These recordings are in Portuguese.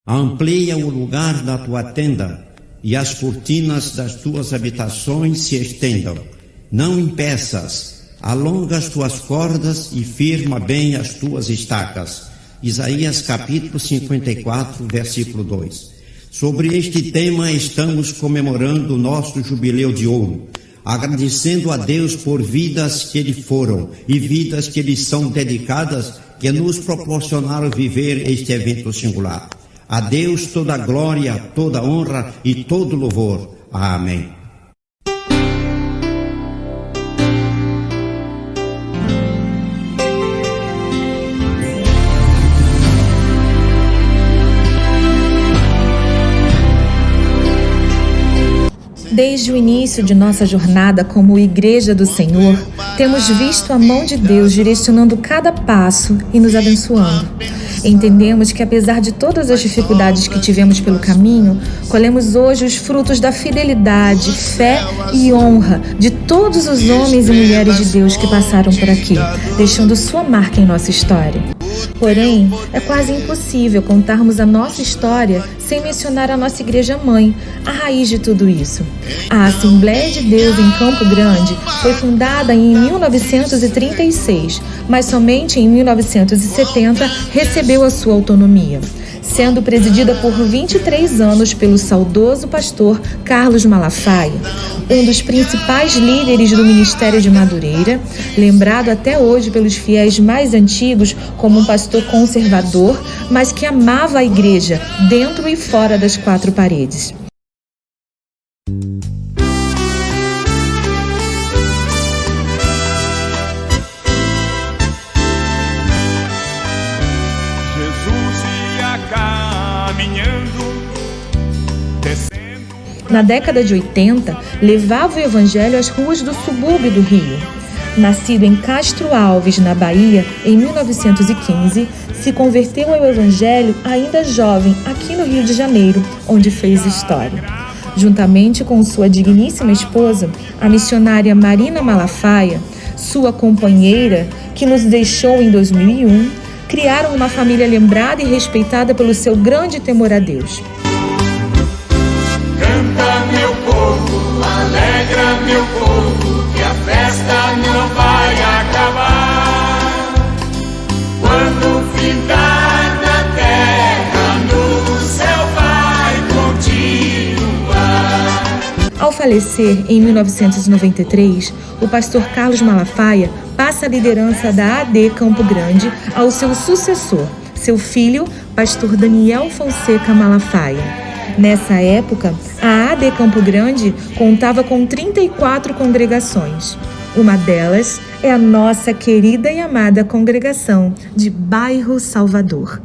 Amplia o lugar da tua tenda, e as cortinas das tuas habitações se estendam. Não impeças, alonga as tuas cordas e firma bem as tuas estacas. Isaías capítulo 54, versículo 2. Sobre este tema estamos comemorando o nosso jubileu de ouro, agradecendo a Deus por vidas que lhe foram e vidas que lhe são dedicadas, que nos proporcionaram viver este evento singular. A Deus toda glória, toda honra e todo louvor. Amém. Desde o início de nossa jornada como Igreja do Senhor, temos visto a mão de Deus direcionando cada passo e nos abençoando. Entendemos que, apesar de todas as dificuldades que tivemos pelo caminho, colhemos hoje os frutos da fidelidade, fé e honra de todos os homens e mulheres de Deus que passaram por aqui, deixando sua marca em nossa história. Porém, é quase impossível contarmos a nossa história sem mencionar a nossa igreja-mãe, a raiz de tudo isso. A Assembleia de Deus em Campo Grande foi fundada em 1936, mas somente em 1970 recebeu a sua autonomia, sendo presidida por 23 anos pelo saudoso pastor Carlos Malafaia, um dos principais líderes do Ministério de Madureira, lembrado até hoje pelos fiéis mais antigos como um pastor conservador, mas que amava a igreja dentro e fora das quatro paredes. Na década de 80, levava o evangelho às ruas do subúrbio do Rio. Nascido em Castro Alves, na Bahia, em 1915, se converteu ao evangelho ainda jovem aqui no Rio de Janeiro, onde fez história. Juntamente com sua digníssima esposa, a missionária Marina Malafaia, sua companheira, que nos deixou em 2001, criaram uma família lembrada e respeitada pelo seu grande temor a Deus. Canta, meu povo, alegra, meu povo, que a festa não vai acabar. Quando findar na terra, no céu vai continuar. Ao falecer em 1993, o pastor Carlos Malafaia passa a liderança da AD Campo Grande ao seu sucessor, seu filho, pastor Daniel Fonseca Malafaia. Nessa época, a AD Campo Grande contava com 34 congregações. Uma delas é a nossa querida e amada congregação de Bairro Salvador.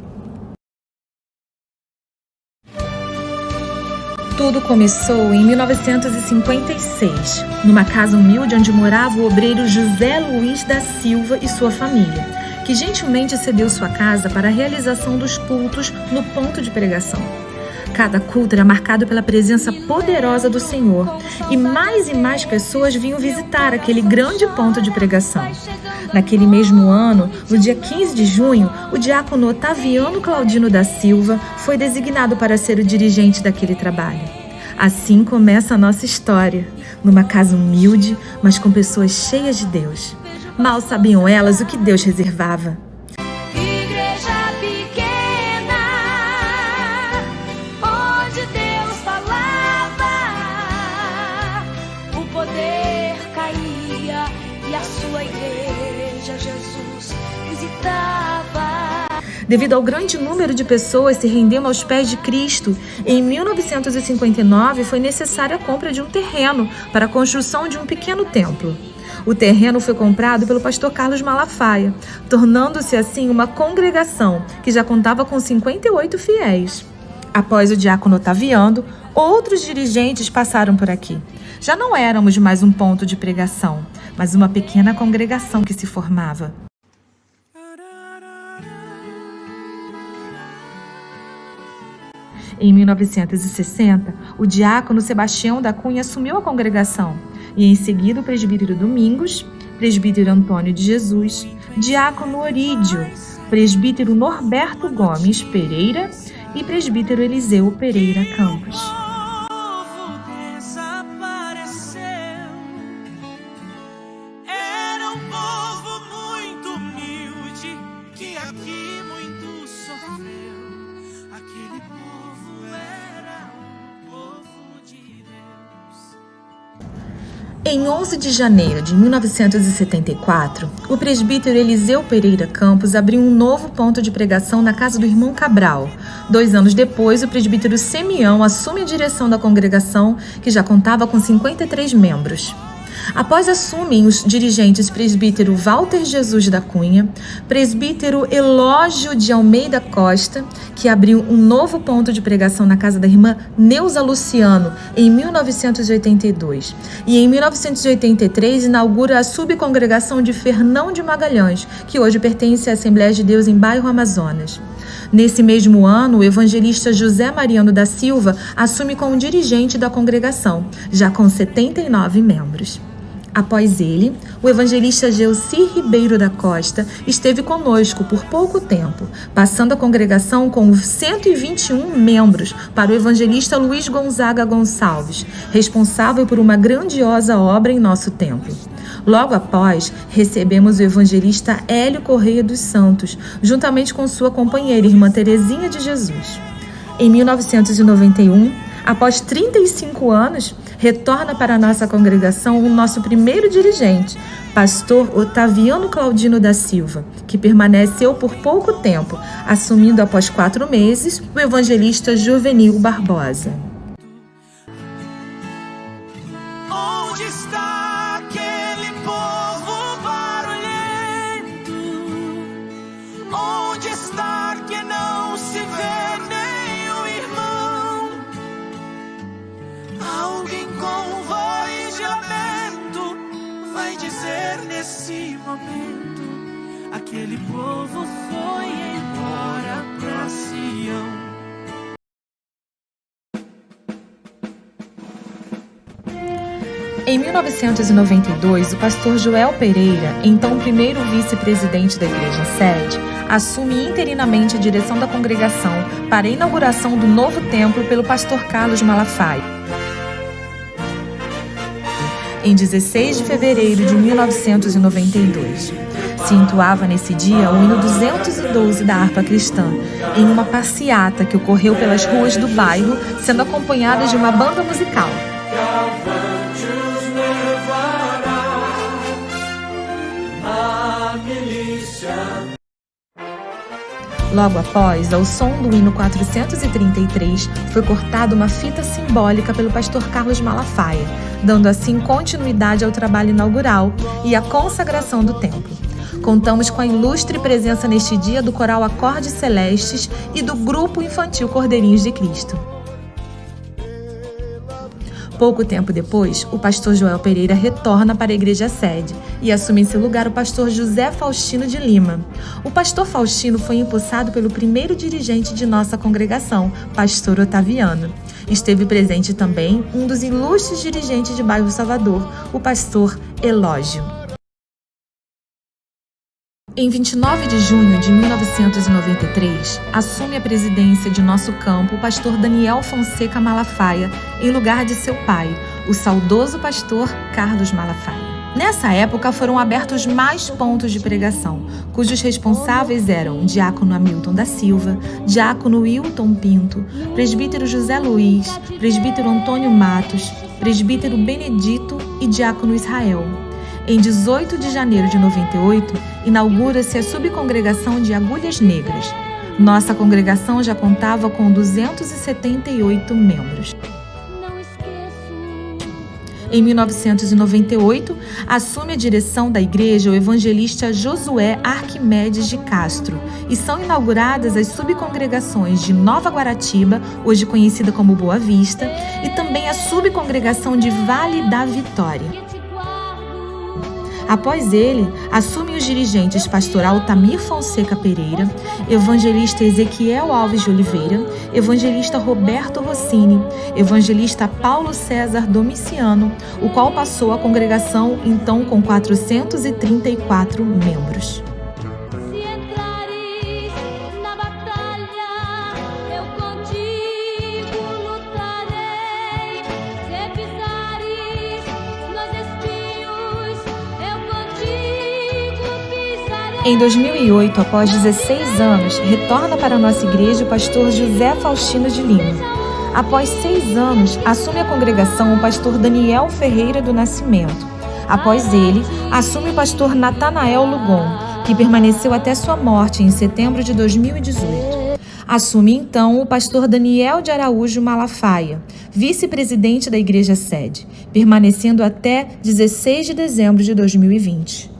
Tudo começou em 1956, numa casa humilde onde morava o obreiro José Luiz da Silva e sua família, que gentilmente cedeu sua casa para a realização dos cultos no ponto de pregação. Cada culto era marcado pela presença poderosa do Senhor e mais pessoas vinham visitar aquele grande ponto de pregação. Naquele mesmo ano, no dia 15 de junho, o diácono Otaviano Claudino da Silva foi designado para ser o dirigente daquele trabalho. Assim começa a nossa história, numa casa humilde, mas com pessoas cheias de Deus. Mal sabiam elas o que Deus reservava. Devido ao grande número de pessoas se rendendo aos pés de Cristo, em 1959 foi necessária a compra de um terreno para a construção de um pequeno templo. O terreno foi comprado pelo pastor Carlos Malafaia, tornando-se assim uma congregação que já contava com 58 fiéis. Após o diácono Otaviano, outros dirigentes passaram por aqui. Já não éramos mais um ponto de pregação, mas uma pequena congregação que se formava. Em 1960, o diácono Sebastião da Cunha assumiu a congregação e em seguida o presbítero Domingos, presbítero Antônio de Jesus, diácono Orídio, presbítero Norberto Gomes Pereira e presbítero Eliseu Pereira Campos. Em 11 de janeiro de 1974, o presbítero Eliseu Pereira Campos abriu um novo ponto de pregação na casa do irmão Cabral. 2 anos depois, o presbítero Semião assume a direção da congregação, que já contava com 53 membros. Após assumem os dirigentes presbítero Walter Jesus da Cunha, presbítero Elógio de Almeida Costa, que abriu um novo ponto de pregação na casa da irmã Neuza Luciano em 1982, e em 1983 inaugura a subcongregação de Fernão de Magalhães, que hoje pertence à Assembleia de Deus em Bairro Amazonas. Nesse mesmo ano, o evangelista José Mariano da Silva assume como dirigente da congregação, já com 79 membros. Após ele, o evangelista Gelci Ribeiro da Costa esteve conosco por pouco tempo, passando a congregação com 121 membros para o evangelista Luiz Gonzaga Gonçalves, responsável por uma grandiosa obra em nosso templo. Logo após, recebemos o evangelista Hélio Correia dos Santos, juntamente com sua companheira, irmã Terezinha de Jesus. Em 1991, após 35 anos, retorna para a nossa congregação o nosso primeiro dirigente, pastor Otaviano Claudino da Silva, que permaneceu por pouco tempo, assumindo após 4 meses o evangelista Juvenil Barbosa. Onde está aquele povo barulhento? Onde está que não se vê nenhum irmão? Alguém com voz de lamento vai dizer nesse momento: aquele povo foi embora pra Sião. Em 1992, o pastor Joel Pereira, então primeiro vice-presidente da igreja em sede, assume interinamente a direção da congregação para a inauguração do novo templo pelo pastor Carlos Malafaia. Em 16 de fevereiro de 1992, se entoava nesse dia o hino 212 da harpa cristã, em uma passeata que ocorreu pelas ruas do bairro, sendo acompanhada de uma banda musical. Logo após, ao som do hino 433, foi cortada uma fita simbólica pelo pastor Carlos Malafaia, dando assim continuidade ao trabalho inaugural e à consagração do templo. Contamos com a ilustre presença neste dia do coral Acordes Celestes e do grupo infantil Cordeirinhos de Cristo. Pouco tempo depois, o pastor Joel Pereira retorna para a igreja sede e assume em seu lugar o pastor José Faustino de Lima. O pastor Faustino foi empossado pelo primeiro dirigente de nossa congregação, pastor Otaviano. Esteve presente também um dos ilustres dirigentes de Bairro Salvador, o pastor Elógio. Em 29 de junho de 1993, assume a presidência de nosso campo o pastor Daniel Fonseca Malafaia, em lugar de seu pai, o saudoso pastor Carlos Malafaia. Nessa época foram abertos mais pontos de pregação, cujos responsáveis eram diácono Hamilton da Silva, diácono Wilton Pinto, presbítero José Luiz, presbítero Antônio Matos, presbítero Benedito e diácono Israel. Em 18 de janeiro de 98, inaugura-se a subcongregação de Agulhas Negras. Nossa congregação já contava com 278 membros. Em 1998, assume a direção da igreja o evangelista Josué Arquimedes de Castro e são inauguradas as subcongregações de Nova Guaratiba, hoje conhecida como Boa Vista, e também a subcongregação de Vale da Vitória. Após ele, assumem os dirigentes pastor Altamir Fonseca Pereira, evangelista Ezequiel Alves de Oliveira, evangelista Roberto Rossini, evangelista Paulo César Domiciano, o qual passou a congregação então com 434 membros. Se entrares na batalha, eu Em 2008, após 16 anos, retorna para a nossa igreja o pastor José Faustino de Lima. Após 6 anos, assume a congregação o pastor Daniel Ferreira do Nascimento. Após ele, assume o pastor Natanael Lugon, que permaneceu até sua morte em setembro de 2018. Assume então o pastor Daniel de Araújo Malafaia, vice-presidente da igreja sede, permanecendo até 16 de dezembro de 2020.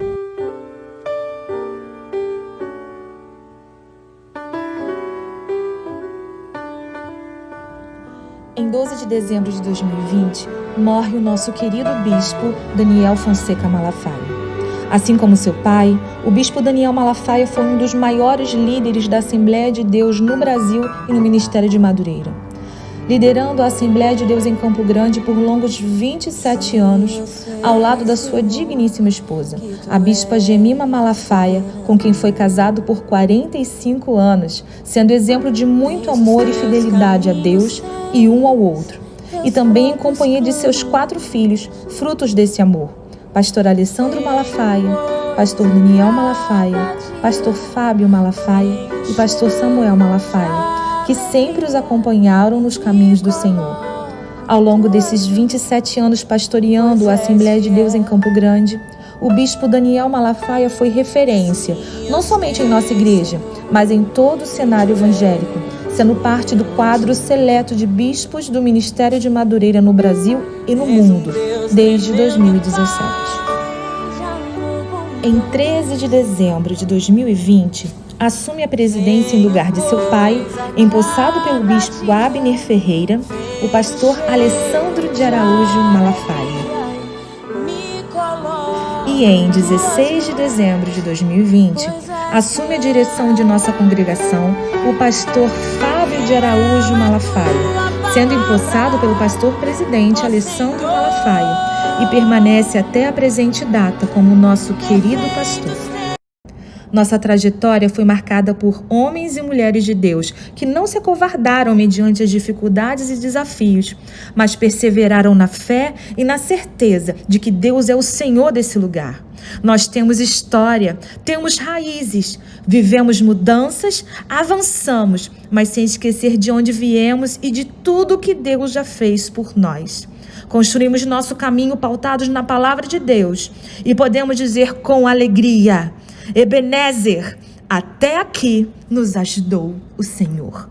Em 12 de dezembro de 2020, morre o nosso querido bispo Daniel Fonseca Malafaia. Assim como seu pai, o bispo Daniel Malafaia foi um dos maiores líderes da Assembleia de Deus no Brasil e no Ministério de Madureira. Liderando a Assembleia de Deus em Campo Grande por longos 27 anos, ao lado da sua digníssima esposa, a bispa Gemima Malafaia, com quem foi casado por 45 anos, sendo exemplo de muito amor e fidelidade a Deus e um ao outro. E também em companhia de seus 4 filhos, frutos desse amor: pastor Alessandro Malafaia, pastor Daniel Malafaia, pastor Fábio Malafaia e pastor Samuel Malafaia, que sempre os acompanharam nos caminhos do Senhor. Ao longo desses 27 anos pastoreando a Assembleia de Deus em Campo Grande, o bispo Daniel Malafaia foi referência, não somente em nossa igreja, mas em todo o cenário evangélico, sendo parte do quadro seleto de bispos do Ministério de Madureira no Brasil e no mundo, desde 2017. Em 13 de dezembro de 2020, assume a presidência em lugar de seu pai, empossado pelo bispo Abner Ferreira, o pastor Alessandro de Araújo Malafaia. E em 16 de dezembro de 2020, assume a direção de nossa congregação o pastor Fábio de Araújo Malafaia, sendo empossado pelo pastor presidente Alessandro Malafaia, e permanece até a presente data como nosso querido pastor. Nossa trajetória foi marcada por homens e mulheres de Deus que não se acovardaram mediante as dificuldades e desafios, mas perseveraram na fé e na certeza de que Deus é o Senhor desse lugar. Nós temos história, temos raízes, vivemos mudanças, avançamos, mas sem esquecer de onde viemos e de tudo que Deus já fez por nós. Construímos nosso caminho pautados na palavra de Deus e podemos dizer com alegria: Ebenezer, até aqui nos ajudou o Senhor.